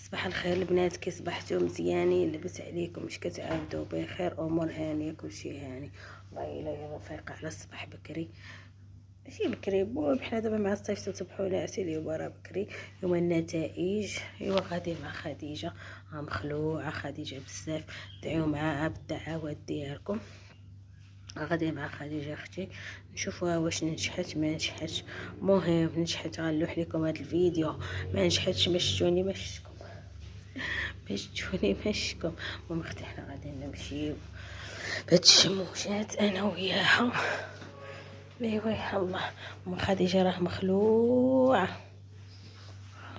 صباح الخير البنات، كي صبحتوا مزيانين؟ لبس عليكم واش كتعاودوا بخير؟ امور هانيه كلشي هاني. والله الا يلا فايقه على الصباح بكري، ماشي بكري بحال دابا مع الصيف تصبحوا ناعسين. اليوم راه بكري، يوم النتائج. ايوا غادي مع خديجه، مخلوعه خديجه بزاف. دعيو معاها بالدعوات ديالكم. غادي مع خديجه اختي نشوفوها واش نجحت ما نجحتش. مهم نجحت غنلوح لكم هذا الفيديو، ما نجحتش مشتوني مشتكم، مشتوني مشكم. ماما اختي حنا غادي نمشيو بهاد الشموشات انا وياها. ايوا الله. ام خديجه راه مخلوعه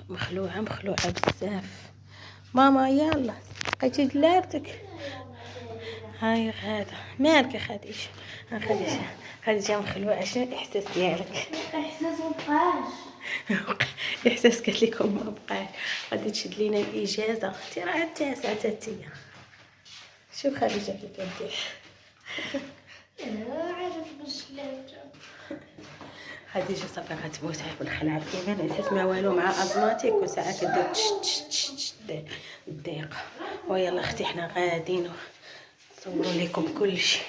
مخلوعه مخلوعه بزاف. ماما يلا بقيتي دلارتك. هاي غاده مالك يا خديجه؟ خديجه خديجه مخلوعه. شنو الاحساس ديالك؟ احساس مبقاش. احساس قالت لكم ما بقاش. غادي تشد لينا الاجازه، انت راه التاسعه تاتيه. شوف خديجه كي كدير. انا عارف بسلامته. خديجه صافي غتموتها بالخلعه، كيما ما تسمع والو مع ازماتيك وساعه كدير تش الضيقه. ويلا اختي حنا غاديين نصوروا لكم كلشي.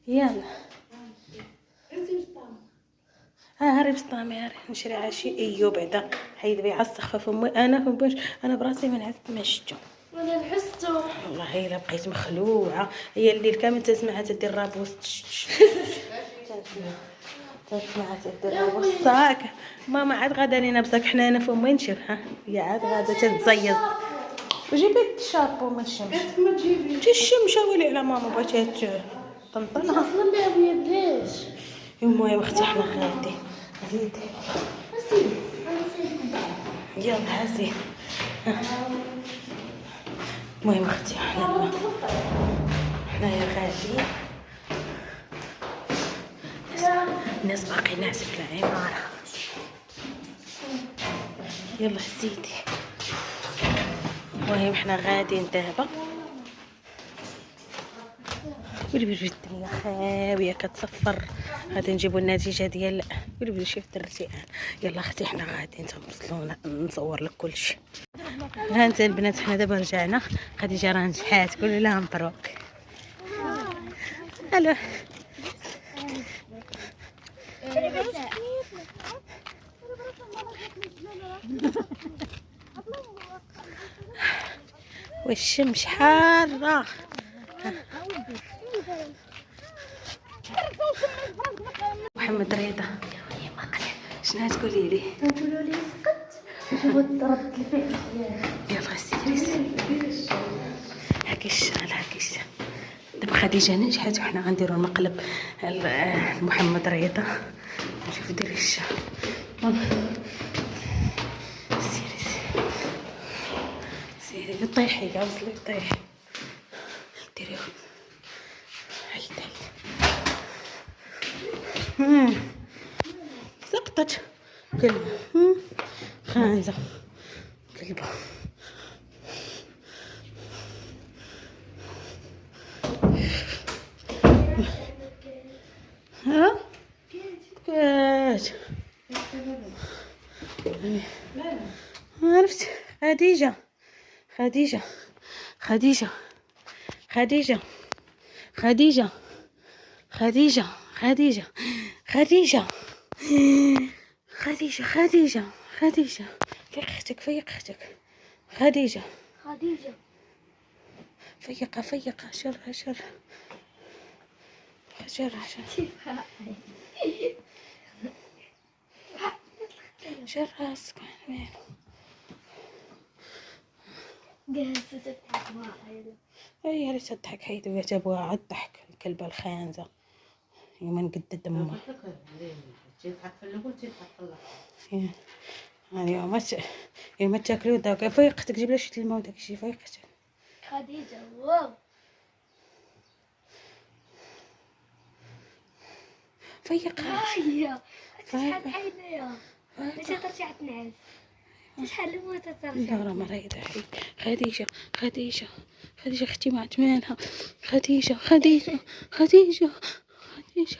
يلا هاري بسطامي، هاري نشري عشي. ايوا بعدا حيد بيع السخفه فمي. انا براسي من عاد ما شفتو. وانا نحسو والله الا بقيت مخلوعه. هي الليل كامل تسمعها تدير رابوس تسمعها تدير رابوس صاك. ماما عاد غادا لينا بصاك حنانا فمي نشوف. ها هي عاد غادا تتزيز. وجيبي الشابو من الشمس. ما تجيبي الشمس ولي على ماما بغات تنطلها. اصلا ما بلاش. المهم اختي حنا غادي زيدي. يلا هزي. المهم اختي حنايا غاديين. الناس باقي ناعسه في العماره. يلا زيدي. المهم حنا غاديين دابا. ولي الدنيا خاويه كتصفر. غادي نجيبوا النتيجه ديال ولي شوف درتي. يلا اختي حنا غاديين نوصلوا نصور لك كلشي. ها انت البنات حنا دابا رجعنا. خديجه راه نجحات، قولوا لها مبروك. الو والشمس حاره. محمد رضا شنو تقولي لي؟ تقولوا لي سقط وضربت الفعل ديالي. يلا سيري هاكي الشغل هاكي الشغل. دابا خديجه نجحت وحنا غنديروا المقلب محمد رضا. نشوف ديري الشغل. سيري طيحي يا وصلي طيحي. ديري هيدا سقطت كلبه. خانزه كلبه. ها كاش عرفت. خديجه خديجه خديجه خديجه خديجه خديجه خديجه خديجه خديجه خديجه خديجه فيق اختك فيق اختك. خديجه فيقه شرها شر راسك. جالسة تضحك معايا. هي اللي تضحك حيث يعتبوها عاد ضحك الكلبة الخانزة يوم قد دمها. تضحك في الاول تضحك في الاخر. يعني يوم تاكلوا داك فيقتك جيب لها شي الماء وداك الشيء. فيقتك خديجة واو. فيقها هيا تشحال عينيا. باش ترجع تنعس. شحال الموت ترجع. لا راه مريضة. خديجة خديجة خديجة اختي ما عتمالها. خديجة خديجة خديجة خديجة